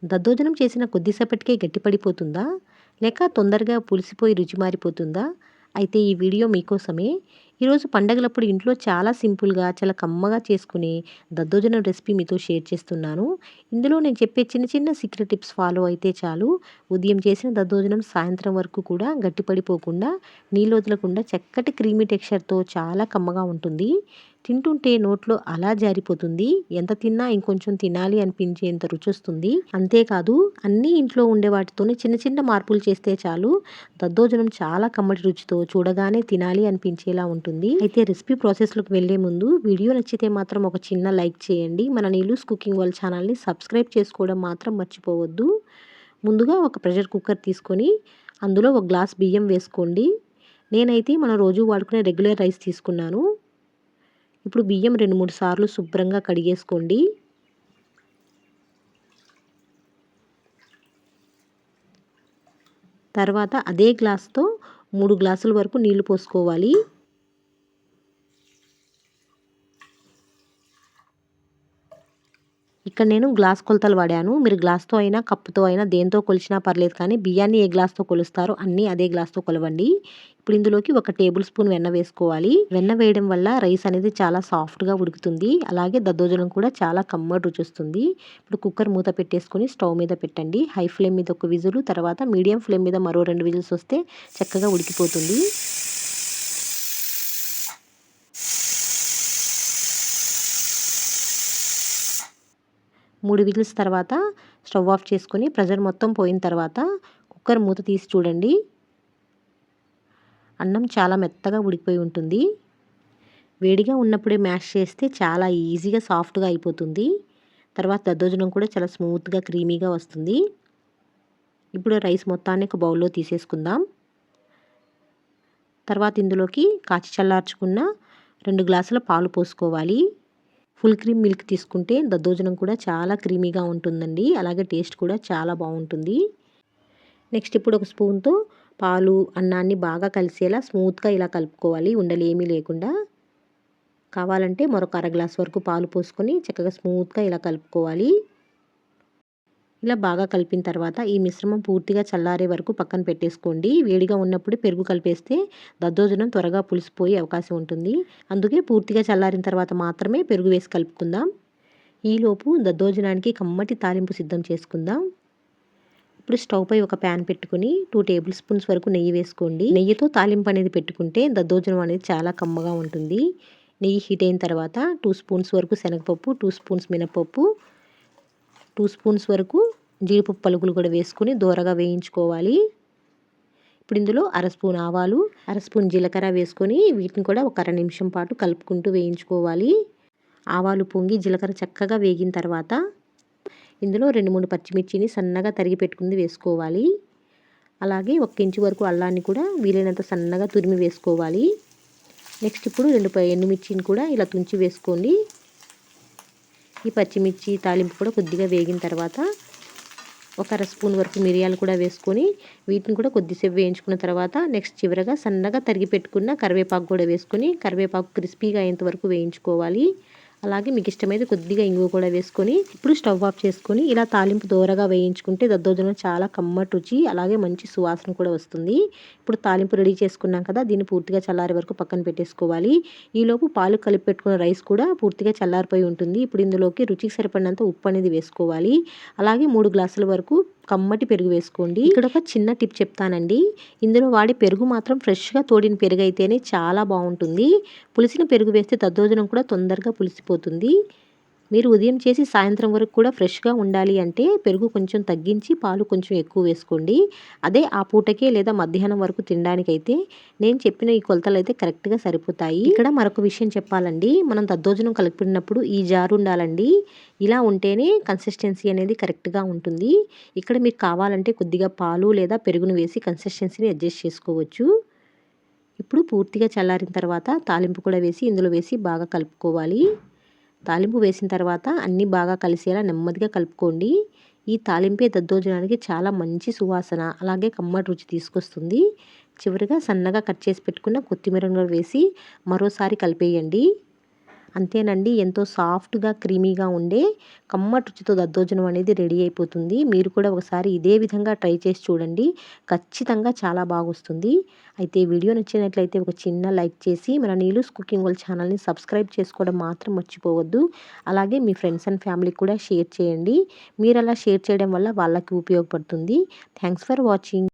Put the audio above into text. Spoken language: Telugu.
దద్దోజనం చేసిన కొద్దిసేపటికే గట్టిపడిపోతుందా? లేక తొందరగా పులిసిపోయి రుచి మారిపోతుందా? అయితే ఈ వీడియో మీకోసమే. ఈరోజు పండగలప్పుడు ఇంట్లో చాలా సింపుల్‌గా, చాలా కమ్మగా చేసుకునే దద్దోజనం రెసిపీ మీతో షేర్ చేస్తున్నాను. ఇందులో నేను చెప్పే చిన్న చిన్న సీక్రెట్ టిప్స్ ఫాలో అయితే చాలు. ఉదయం చేసిన దద్దోజనం సాయంత్రం వరకు కూడా గట్టిపడిపోకుండా, నీళ్ళొదలకుండా చక్కటి క్రీమీ టెక్స్చర్‌తో చాలా కమ్మగా ఉంటుంది. తింటుంటే నోట్లో అలా జారిపోతుంది. ఎంత తిన్నా ఇంకొంచెం తినాలి అనిపించేంత రుచొస్తుంది. అంతేకాదు అన్నీ ఇంట్లో ఉండే వాటితోనే చిన్న చిన్న మార్పులు చేస్తే చాలు దద్దోజనం చాలా కమ్మటి రుచితో చూడగానే తినాలి అనిపించేలా ఉంటుంది. అయితే రెసిపీ ప్రాసెస్‌లోకి వెళ్ళే ముందు వీడియో నచ్చితే మాత్రం ఒక చిన్న లైక్ చేయండి. మన నీలూస్ కుకింగ్ వరల్డ్ ఛానల్‌ని సబ్స్క్రైబ్ చేసుకోవడం మాత్రం మర్చిపోవద్దు. ముందుగా ఒక ప్రెషర్ కుక్కర్ తీసుకొని అందులో ఒక గ్లాస్ బియ్యం వేసుకోండి. నేనైతే మనం రోజు వాడుకునే రెగ్యులర్ రైస్ తీసుకున్నాను. ఇప్పుడు బియ్యం 2, 3 సార్లు శుభ్రంగా కడిగేసుకోండి. తర్వాత అదే గ్లాస్‌తో 3 గ్లాసుల వరకు నీళ్లు పోసుకోవాలి. ఇక్కడ నేను గ్లాస్ కొలతలు వాడాను. మీరు గ్లాస్‌తో అయినా, కప్పుతో అయినా దేంతో కొలిచినా పర్లేదు కానీ బియ్యాన్ని ఏ గ్లాస్‌తో కొలుస్తారో అన్నీ అదే గ్లాస్‌తో కొలవండి. ఇప్పుడు ఇందులోకి 1 టేబుల్ స్పూన్ వెన్న వేసుకోవాలి. వెన్న వేయడం వల్ల రైస్ అనేది చాలా సాఫ్ట్‌గా ఉడుకుతుంది. అలాగే దద్దోజనం కూడా చాలా కమ్మటి రుచొస్తుంది. ఇప్పుడు కుక్కర్ మూత పెట్టేసుకొని స్టవ్ మీద పెట్టండి. హై ఫ్లేమ్ మీద ఒక విజిల్, తర్వాత మీడియం ఫ్లేమ్ మీద మరో 2 విజిల్స్ వస్తే చక్కగా ఉడికిపోతుంది. 3 విజిల్స్ తర్వాత స్టవ్ ఆఫ్ చేసుకొని ప్రెషర్ మొత్తం పోయిన తర్వాత కుక్కర్ మూత తీసి చూడండి. అన్నం చాలా మెత్తగా ఉడికిపోయి ఉంటుంది. వేడిగా ఉన్నప్పుడే మ్యాష్ చేస్తే చాలా ఈజీగా సాఫ్ట్‌గా అయిపోతుంది. తర్వాత దద్దోజనం కూడా చాలా స్మూత్‌గా, క్రీమీగా వస్తుంది. ఇప్పుడు రైస్ మొత్తాన్ని ఒక బౌల్‌లో తీసేసుకుందాం. తర్వాత ఇందులోకి కాచి చల్లార్చుకున్న 2 గ్లాసుల పాలు పోసుకోవాలి. ఫుల్ క్రీమ్ మిల్క్ తీసుకుంటే దద్దోజనం కూడా చాలా క్రీమీగా ఉంటుందండి. అలాగే టేస్ట్ కూడా చాలా బాగుంటుంది. నెక్స్ట్ ఇప్పుడు ఒక స్పూన్‌తో పాలు, అన్నాన్ని బాగా కలిసేలా స్మూత్‌గా ఇలా కలుపుకోవాలి. ఉండలేమీ లేకుండా. కావాలంటే మరొక అర గ్లాస్ వరకు పాలు పోసుకొని చక్కగా స్మూత్‌గా ఇలా కలుపుకోవాలి. ఇలా బాగా కలిపిన తర్వాత ఈ మిశ్రమం పూర్తిగా చల్లారే వరకు పక్కన పెట్టేసుకోండి. వేడిగా ఉన్నప్పుడు పెరుగు కలిపేస్తే దద్దోజనం త్వరగా పులిసిపోయే అవకాశం ఉంటుంది. అందుకే పూర్తిగా చల్లారిన తర్వాత మాత్రమే పెరుగు వేసి కలుపుకుందాం. ఈలోపు దద్దోజనానికి కమ్మటి తాలింపు సిద్ధం చేసుకుందాం. ఇప్పుడు స్టవ్ పై ఒక ప్యాన్ పెట్టుకుని 2 టేబుల్ స్పూన్స్ వరకు నెయ్యి వేసుకోండి. నెయ్యితో తాలింపు అనేది పెట్టుకుంటే దద్దోజనం అనేది చాలా కమ్మగా ఉంటుంది. నెయ్యి హీట్ అయిన తర్వాత 2 స్పూన్స్ వరకు శనగపప్పు, 2 స్పూన్స్ మినపప్పు, 2 స్పూన్స్ వరకు జీడిపప్పు పలుకులు కూడా వేసుకొని దోరగా వేయించుకోవాలి. ఇప్పుడు ఇందులో అర స్పూన్ ఆవాలు, అర స్పూన్ జీలకర్ర వేసుకొని వీటిని కూడా ఒక అర నిమిషం పాటు కలుపుకుంటూ వేయించుకోవాలి. ఆవాలు పొంగి జీలకర్ర చక్కగా వేగిన తర్వాత ఇందులో 2, 3 పచ్చిమిర్చిని సన్నగా తరిగి పెట్టుకుంది వేసుకోవాలి. అలాగే 1 ఇంచు వరకు అల్లాన్ని కూడా వీలైనంత సన్నగా తురిమి వేసుకోవాలి. నెక్స్ట్ ఇప్పుడు 2 ఎండుమిర్చిని కూడా ఇలా తుంచి వేసుకోండి. ఈ పచ్చిమిర్చి తాలింపు కూడా కొద్దిగా వేగిన తర్వాత ఒక అర స్పూన్ వరకు మిరియాలు కూడా వేసుకొని వీటిని కూడా కొద్దిసేపు వేయించుకున్న తర్వాత నెక్స్ట్ చివరగా సన్నగా తరిగి పెట్టుకున్న కరివేపాకు కూడా వేసుకొని కరివేపాకు క్రిస్పీగా అయ్యేంత వరకు వేయించుకోవాలి. అలాగే మీకు ఇష్టమైతే కొద్దిగా ఇంగువ కూడా వేసుకొని ఇప్పుడు స్టవ్ ఆఫ్ చేసుకొని ఇలా తాలింపు దోరగా వేయించుకుంటే దద్దోజనం చాలా కమ్మటి రుచి, అలాగే మంచి సువాసన కూడా వస్తుంది. ఇప్పుడు తాలింపు రెడీ చేసుకున్నాం కదా, దీన్ని పూర్తిగా చల్లారే వరకు పక్కన పెట్టేసుకోవాలి. ఈలోపు పాలు కలిపి పెట్టుకున్న రైస్ కూడా పూర్తిగా చల్లారిపోయి ఉంటుంది. ఇప్పుడు ఇందులోకి రుచికి సరిపడినంత ఉప్పు అనేది వేసుకోవాలి. అలాగే 3 గ్లాసుల వరకు కమ్మటి పెరుగు వేసుకోండి. ఇక్కడ ఒక చిన్న టిప్ చెప్తానండి. ఇందులో వాడే పెరుగు మాత్రం ఫ్రెష్‌గా తోడిన పెరుగు అయితేనే చాలా బాగుంటుంది. పులిసిన పెరుగు వేస్తే దద్దోజనం కూడా తొందరగా పులిసిపోతుంది. మీరు ఉదయం చేసి సాయంత్రం వరకు కూడా ఫ్రెష్‌గా ఉండాలి అంటే పెరుగు కొంచెం తగ్గించి పాలు కొంచెం ఎక్కువ వేసుకోండి. అదే ఆ పూటకే లేదా మధ్యాహ్నం వరకు తినడానికైతే నేను చెప్పిన ఈ కొలతలు అయితే కరెక్ట్‌గా సరిపోతాయి. ఇక్కడ మరొక విషయం చెప్పాలండి. మనం దద్దోజనం కలిపినప్పుడు ఈ జారు ఉండాలండి. ఇలా ఉంటేనే కన్సిస్టెన్సీ అనేది కరెక్ట్‌గా ఉంటుంది. ఇక్కడ మీకు కావాలంటే కొద్దిగా పాలు లేదా పెరుగును వేసి కన్సిస్టెన్సీని అడ్జస్ట్ చేసుకోవచ్చు. ఇప్పుడు పూర్తిగా చల్లారిన తర్వాత తాలింపు కూడా వేసి ఇందులో వేసి బాగా కలుపుకోవాలి. తాలింపు వేసిన తర్వాత అన్నీ బాగా కలిసేలా నెమ్మదిగా కలుపుకోండి. ఈ తాలింపే దద్దోజనానికి చాలా మంచి సువాసన, అలాగే కమ్మటి రుచి తీసుకొస్తుంది. చివరిగా సన్నగా కట్ చేసి పెట్టుకున్న కొత్తిమీరను వేసి మరోసారి కలిపేయండి. అంతేనండి, ఎంతో సాఫ్ట్‌గా, క్రీమీగా ఉండే కమ్మటి రుచితో దద్దోజనం అనేది రెడీ అయిపోతుంది. మీరు కూడా ఒకసారి ఇదే విధంగా ట్రై చేసి చూడండి. ఖచ్చితంగా చాలా బాగొస్తుంది. అయితే వీడియో నచ్చినట్లయితే ఒక చిన్న లైక్ చేసి మన నీలూస్ కుకింగ్ వరల్డ్ ఛానల్‌ని సబ్స్క్రైబ్ చేసుకోవడం మాత్రం మర్చిపోవద్దు. అలాగే మీ ఫ్రెండ్స్ అండ్ ఫ్యామిలీకి కూడా షేర్ చేయండి. మీరలా షేర్ చేయడం వల్ల వాళ్ళకి ఉపయోగపడుతుంది. Thanks for watching.